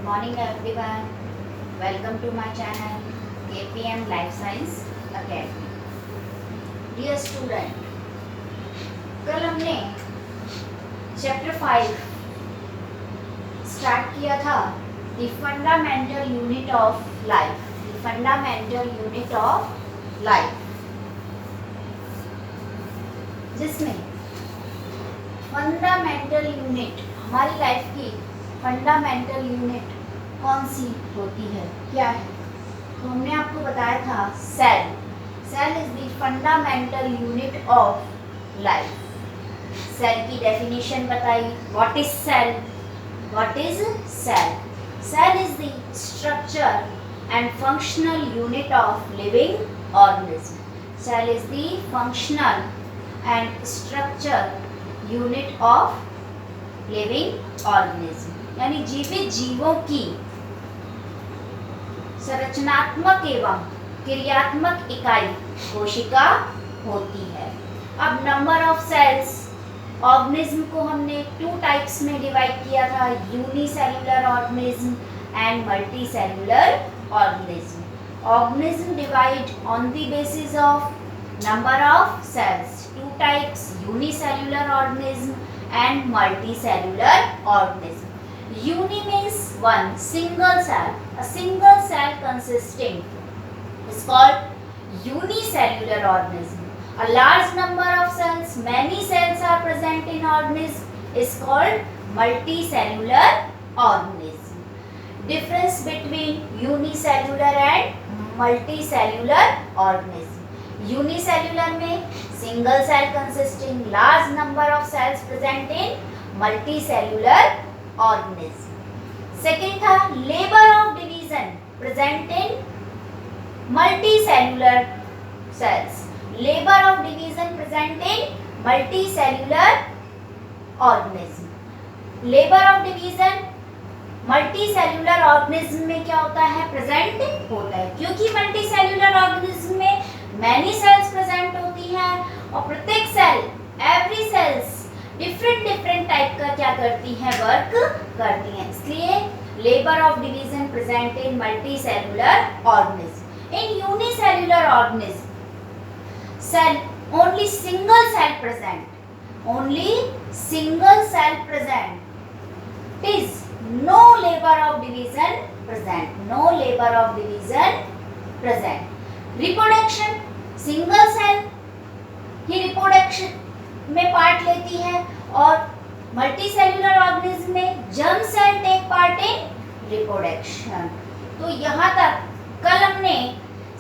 Good morning everyone. Welcome to my channel KPM Life Science Academy. Dear student, कल हमने chapter 5 start किया था the fundamental unit of life. The fundamental unit of life, जिसमें fundamental unit हमारी life की fundamental unit कौन सी होती है, क्या है? तो हमने आपको बताया था cell. Cell is the fundamental unit of life. Cell की डेफिनेशन बताई. What is cell? What is cell? Cell is the structure and functional unit of living organism. Cell is the functional and structure unit of living organism, यानी जीवित जीवों की संरचनात्मक एवं क्रियात्मक इकाई कोशिका होती है. अब नंबर ऑफ सेल्स, ऑर्गेनिज्म को हमने 2 टाइप्स में डिवाइड किया था, unicellular organism and multicellular organism. Organism divide on the basis of number of cells. 2 types, unicellular organism and multicellular organism. Uni means one single cell. A single cell consisting is called unicellular organism. A large number of cells, many cells are present in organism is called multicellular organism. Difference between unicellular and multicellular organism. Unicellular में single cell consisting, large number of cells present in multicellular organism. Second था labour of division present in multicellular cells. Labour of division present in multicellular organism. Labour of division multicellular organism में क्या होता है? Present होता है, क्योंकि multicellular organism में many cells present होती हैं और प्रत्येक cell, every cells different type का क्या करती हैं? वर्क करती हैं. इसलिए labour of division present in multicellular organism. In unicellular organism cell only single cell present, only single cell present. Is no labour of division present, no labour of division present. Reproduction, single cell ही reproduction में part लेती है और multicellular organism में germ cell take part in reproduction. तो यहाँ तक कल हमने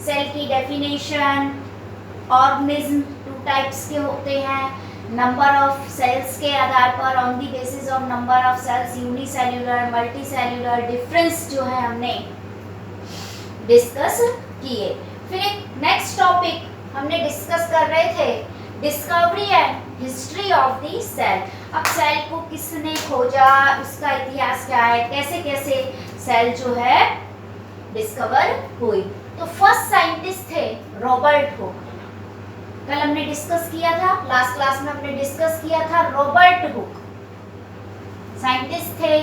सेल की डेफिनेशन, ऑर्गेनिज्म 2 टाइप्स के होते हैं, नंबर ऑफ सेल्स के आधार पर on the basis of number of cells, unicellular, multicellular, difference जो है हमने डिस्कस किए. फिर एक नेक्स्ट टॉपिक हमने डिस्कस कर रहे थे, discovery and history of the cell. अब सेल को किसने खोजा, उसका इतिहास क्या है, कैसे कैसे सेल जो है डिस्कवर हुई. तो फर्स्ट साइंटिस्ट थे रॉबर्ट हुक. कल हमने डिस्कस किया था, लास्ट क्लास में हमने डिस्कस किया था रॉबर्ट हुक. साइंटिस्ट थे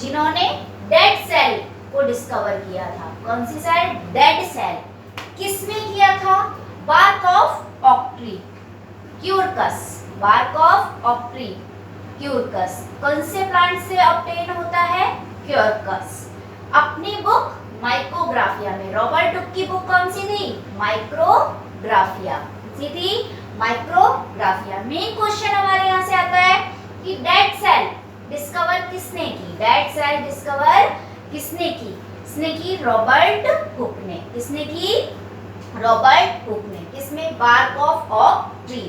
जिन्होंने डेड सेल को डिस्कवर किया था. कौन सी सेल? Dead cell. किसने किया था? बार्क ऑफ ऑक ट्री, क्यूरकस. बार्क ऑफ ऑक ट्री, क्यूरकस. कौन से प्लांट से ऑब्टेन होता है? क्यूरकस. अपनी बुक माइक्रोग्राफिया में, रॉबर्ट हुक की बुक कौन सी थी? माइक्रोग्राफिया सी थी, माइक्रोग्राफिया. मेन क्वेश्चन हमारे यहाँ से आता है कि डेड सेल डिस्कवर किसने की? डेड सेल डिस्कवर किसने की? इसने की रॉबर्ट हुक ने. किसने की? रॉबर्ट हुक ने. किसमें? बार्क ऑफ ऑक ट्री.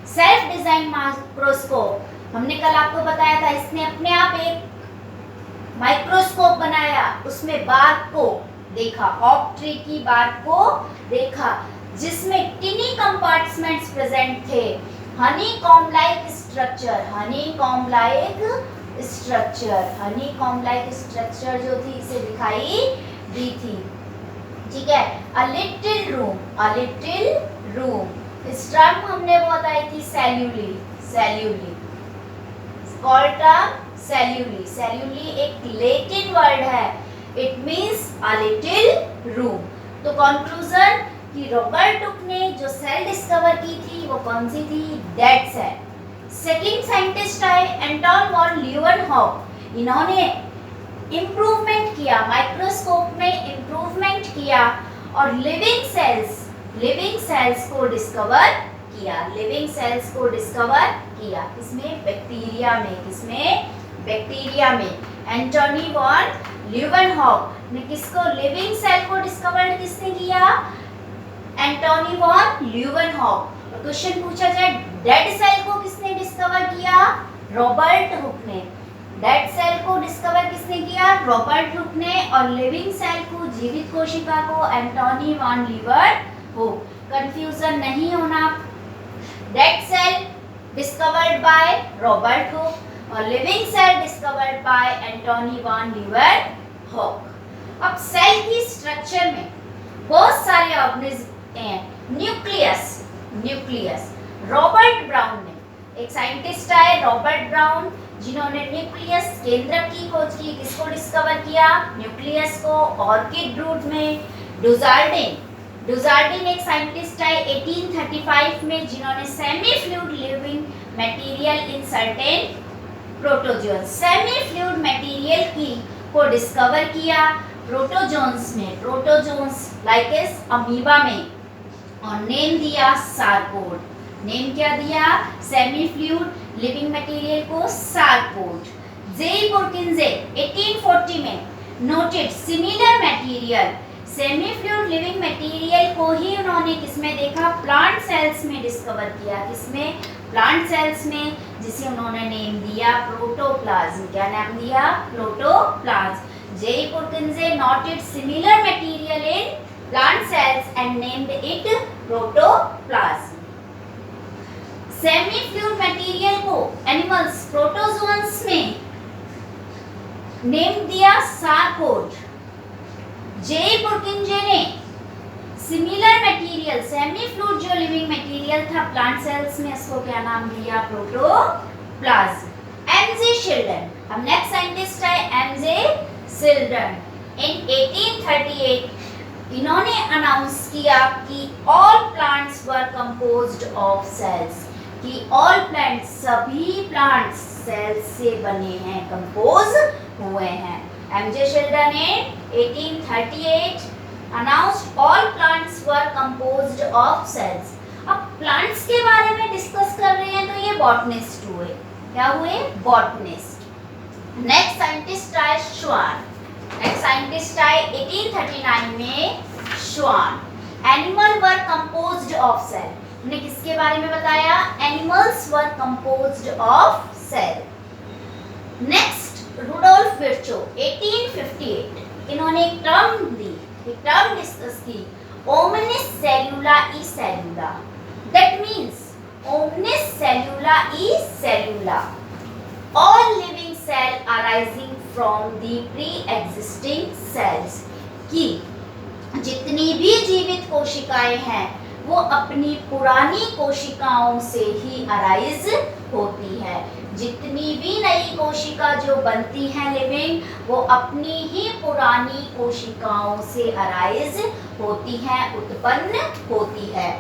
सेल्फ डिजाइन माइक्रोस्कोप हमने कल आपको बताया था, इसने अपने आप एक माइक्रोस्कोप बनाया, उसमें बार्क को देखा, ऑक ट्री की बार्क को देखा, जिसमें टिनी कंपार्टमेंट्स प्रेजेंट थे. Honeycomb like structure, honeycomb like structure, honeycomb like structure जो थी इसे दिखाई दी थी. ठीक है. A little room, a little room. स्ट्रम हमने बताई थी सेल्यूली, सेल्यूली. कॉल्ड सेल्यूली, सेल्यूली एक लैटिन वर्ड है, it means a little room. तो कंक्लूजन कि रॉबर्ट हुक ने जो सेल डिस्कवर की थी वो कौन सी थी? Dead cell. सेकंड साइंटिस्ट आए एंटोन वॉन लीeuwenhoek, इन्होंने इम्प्रूवमेंट किया, माइक्रोस्कोप में इम्प्रूवमेंट किया और लिविंग सेल्स को डिस्कवर किया, लिविंग सेल्स को डिस्कवर किया। किसमें? बैक्टीरिया में। किसमें? बैक्टीरिया में। एंटोनी वॉन लीeuwenhoek ने किसको? लिविंग सेल को डिस्कवर किसने किया? एंटोनी वॉन लीeuwenhoek। क्वेश्चन पूछा जाए डेड सेल को किसने डिस्कवर किया? रॉबर्ट हुक ने। डेड सेल को डिस्कवर किसने किया? रॉबर्ट हुक ने। और लिविंग सेल को, जीवित कोशिका को, एंटोनी वॉन लीeuwenhoek। कंफ्यूजन नहीं होना, dead cell discovered by Robert Hooke और living cell discovered by Antonie van Leeuwenhoek. अब सेल की स्ट्रक्चर में बहुत सारे ऑर्गेनिज्म हैं। न्यूक्लियस रॉबर्ट ब्राउन ने, एक साइंटिस्ट आए रॉबर्ट ब्राउन, जिन्होंने न्यूक्लियस केंद्रक की खोज की। किसको डिस्कवर किया? न्यूक्लियस को। ऑर्किड रूट में डुजार्डिन एक साइंटिस्ट आए 1835 में, जिन्होंने semi fluid living material in certain protozoans, semi fluid material की को डिस्कवर किया प्रोटोजोन्स में, प्रोटोजोन्स लाइक एस अमीबा में, और नेम दिया सारकोड। नेम क्या दिया? सेमी फ्लूइड लिविंग मटेरियल को सारकोड। जे पोर्किंजे 1840 में noted similar material, semi fluid living material को ही उन्होंने किसमें देखा? प्लांट सेल्स में डिस्कवर किया। किसमें? प्लांट सेल्स में, जिसे उन्होंने नेम दिया प्रोटोप्लाज्म। क्या नाम दिया? Protoplasm. J Purkinje noted similar material in plant cells and named it protoplasm. Semi fluid material को animals protozoans में नेम दिया सारकोड। जे पुर्किंजे ने सिमिलर मटेरियल, सेमी फ्लूइड जो लिविंग मटेरियल था प्लांट सेल्स में, इसको क्या नाम दिया? प्रोटोप्लाज्म। एमजे शिल्डन, अब नेक्स्ट साइंटिस्ट है एमजे शिल्डन। इन 1838 इन्होंने अनाउंस किया कि all plants were composed of cells, कि ऑल प्लांट्स, सभी प्लांट्स सेल्स से बने हैं, कंपोज हुए हैं। एमजे शिल्डन ने 1838 announced all plants were composed of cells. अब प्लांट्स के बारे में डिस्कस कर रहे हैं तो ये बॉटनिस्ट हुए। क्या हुए? बॉटनिस्ट। नेक्स्ट साइंटिस्ट आए श्वान। नेक्स्ट साइंटिस्ट आए 1839 में Schwann. Animal were composed of cell, हमने किसके बारे में बताया? Animals were composed of cell. Next Rudolf Virchow 1858, इन्होंने एक टर्म दी, एक टर्म डिस्कस की, omnis cellula e cellula. That means omnis cellula e cellula, all living cell arising from the pre-existing cells, कि जितनी भी जीवित कोशिकाएं हैं वो अपनी पुरानी कोशिकाओं से ही अराइज होती है। जितनी भी नई कोशिका जो बनती है लिविंग, वो अपनी ही पुरानी कोशिकाओं से अराइज होती है, उत्पन्न होती है।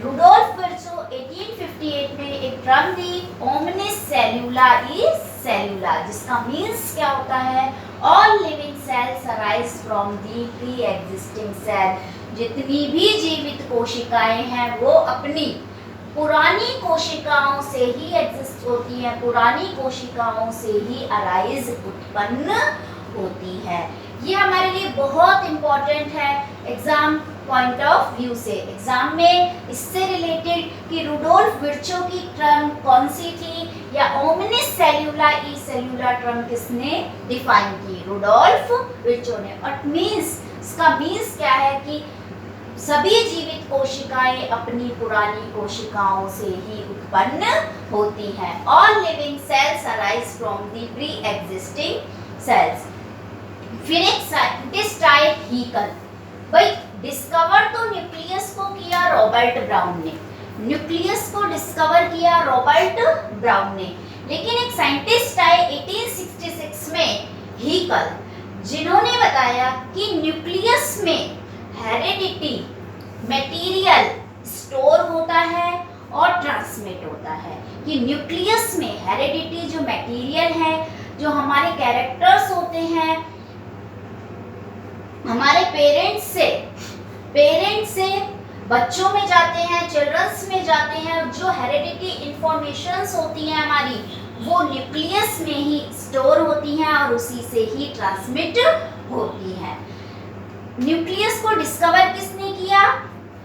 रुडोल्फ विर्चो 1858 में एक टर्म दी, ओमनिस सेल्यूला ई सेल्यूला, जिसका मीन्स क्या होता है? All living cells arise from the pre existing cell. जितनी भी जीवित कोशिकाएं हैं वो अपनी पुरानी कोशिकाओं से ही एग्जिस्ट होती हैं, पुरानी कोशिकाओं से ही अराइज, उत्पन्न होती है। ये हमारे लिए बहुत इंपॉर्टेंट है एग्जाम पॉइंट ऑफ व्यू से। एग्जाम में इससे रिलेटेड कि रुडोल्फ विर्चो की टर्म कौन सी थी, या ओमनिस सेल्यूला ई सेल्यूला टर्म किसने डिफाइन की? रुडोल्फ विर्चो ने। और मींस, इसका मींस क्या है कि सभी जीवित कोशिकाएं अपनी पुरानी कोशिकाओं से ही उत्पन्न होती हैं। All living cells arise from the pre existing cells. फिर एक साइंटिस्ट आए हीकल। भाई डिस्कवर तो न्यूक्लियस को किया रॉबर्ट ब्राउन ने, न्यूक्लियस को डिस्कवर किया रॉबर्ट ब्राउन ने, लेकिन एक साइंटिस्ट आए 1866 में हीकल, जिन्होंने बताया कि न्यूक्लियस में हेरेडिटी मटेरियल स्टोर होता है और ट्रांसमिट होता है, कि न्यूक्लियस में हेरेडिटी जो मटेरियल है, जो हमारे कैरेक्टर्स होते हैं हमारे पेरेंट्स से बच्चों में जाते हैं, चिल्ड्रंस में जाते हैं, जो हेरेडिटी इंफॉर्मेशंस होती हैं हमारी, वो न्यूक्लियस में ही स्टोर होती हैं और उसी से ही ट्रांसमिट होती हैं। न्यूक्लियस को डिस्कवर किसने किया?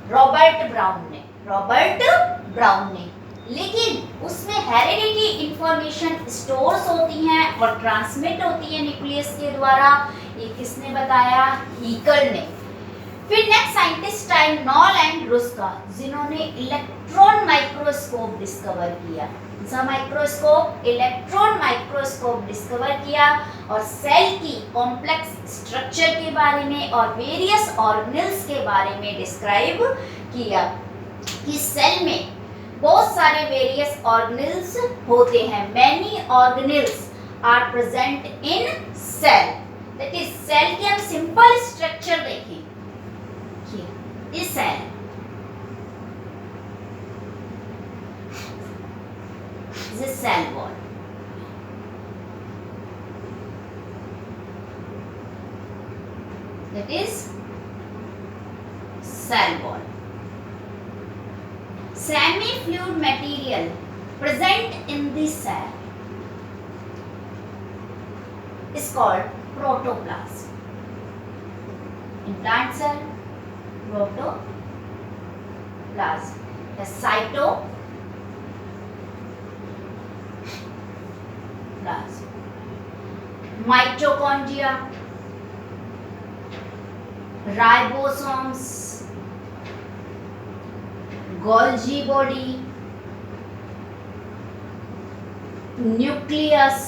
रॉबर्ट ब्राउन ने। लेकिन उसमें हेरेडिटी इंफॉर्मेशन स्टोर्स होती हैं और ट्रांसमिट होती है न्यूक्लियस के द्वारा, ये किसने बताया? हीकल ने। फिर नेक्स्ट साइंटिस्ट आए नॉल एंड रुस्का, जिन्होंने इलेक्ट्रॉन माइक्रोस्कोप डिस्कवर किया। इलेक्ट्रॉन माइक्रोस्कोप डिस्कवर किया और सेल की कॉम्प्लेक्स स्ट्रक्चर के बारे में और वेरियस ऑर्गेनेल्स के बारे में डिस्क्राइब किया कि सेल में बहुत सारे वेरियस ऑर्गेनेल्स होते हैं। Many organelles are present in cell. That is cell के हम सिंपल स्ट्रक्चर देखें, इस cell this cell wall, that is cell wall. Semi-fluid material present in this cell is called protoplasm. In plant cell, protoplasm. The cytoplasm, mitochondria, ribosomes, Golgi body, nucleus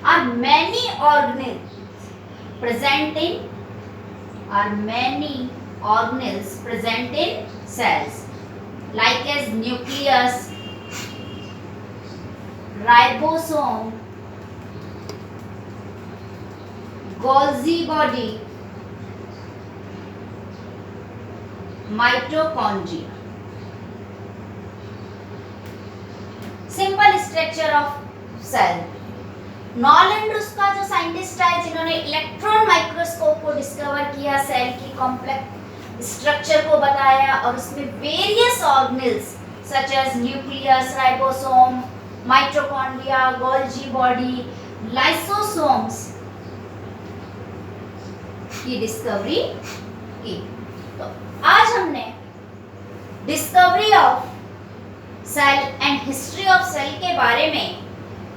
are many organelles present in cells, like as nucleus, ribosome, Golgi body, mitochondria. Simple structure of cell. Knoll and Ruska जो scientist आए, जिन्होंने electron microscope को discover किया, cell की complex structure को बताया और उसमें various organelles such as nucleus, ribosome, mitochondria, Golgi body, lysosomes की डिस्कवरी की। तो आज हमने discovery of cell and history of cell के बारे में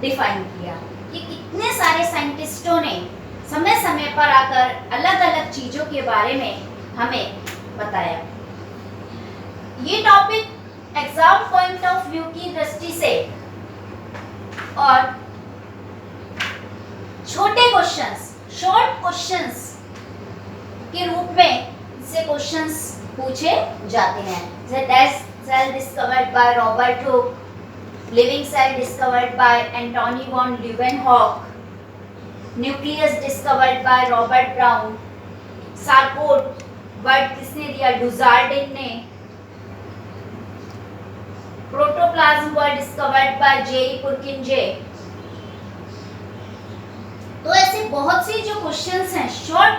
डिफाइन किया कि कितने सारे साइंटिस्टों ने समय समय पर आकर अलग अलग चीजों के बारे में हमें बताया। ये topic exam point of view की दृष्टि से और छोटे क्वेश्चंस, शॉर्ट क्वेश्चंस के रूप में से क्वेश्चंस पूछे जाते हैं। जैसे cell discovered by Robert Hooke, living cell discovered by Antony von Leeuwenhoek, nucleus discovered by Robert Brown, sarcode word किसने दिया? डुजार्डिन ने। Protoplasm word discovered by J E Purkinje. तो ऐसे बहुत से जो क्वेश्चंस हैं, शॉर्ट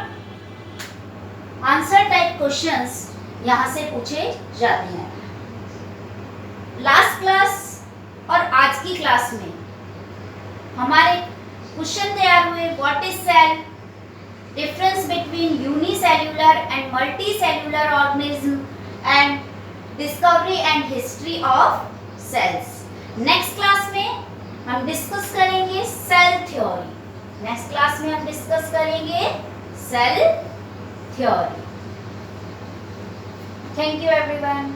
आंसर टाइप क्वेश्चंस यहाँ से पूछे जाते हैं। लास्ट क्लास और आज की क्लास में हमारे क्वेश्चन तैयार हुए। What is cell, difference between unicellular and multicellular organism and discovery and history of cells. Next class में हम डिस्कस करेंगे सेल थ्योरी। नेक्स्ट क्लास में हम डिस्कस करेंगे cell theory. Thank you everyone.